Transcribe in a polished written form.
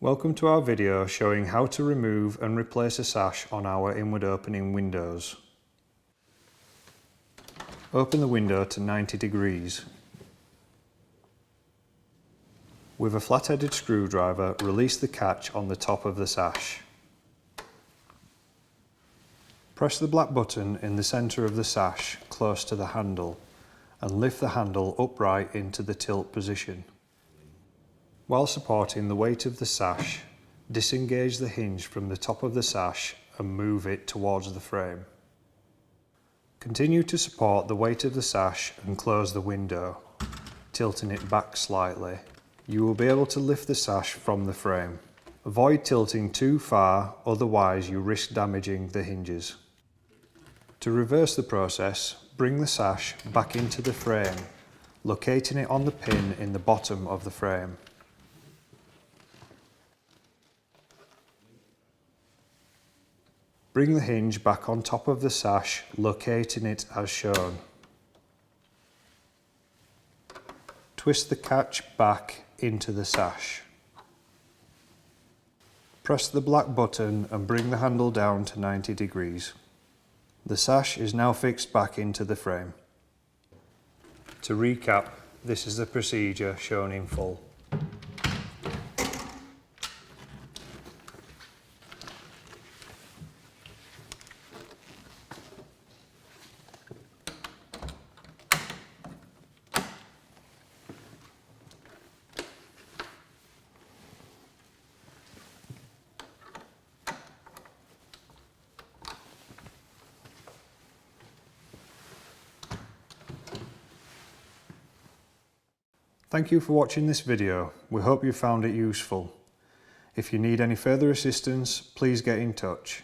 Welcome to our video showing how to remove and replace a sash on our inward opening windows. Open the window to 90 degrees. With a flat-headed screwdriver, release the catch on the top of the sash. Press the black button in the centre of the sash close to the handle and lift the handle upright into the tilt position. While supporting the weight of the sash, disengage the hinge from the top of the sash and move it towards the frame. Continue to support the weight of the sash and close the window, tilting it back slightly. You will be able to lift the sash from the frame. Avoid tilting too far, otherwise you risk damaging the hinges. To reverse the process, bring the sash back into the frame, locating it on the pin in the bottom of the frame. Bring the hinge back on top of the sash, locating it as shown. Twist the catch back into the sash. Press the black button and bring the handle down to 90 degrees. The sash is now fixed back into the frame. To recap, this is the procedure shown in full. Thank you for watching this video. We hope you found it useful. If you need any further assistance, please get in touch.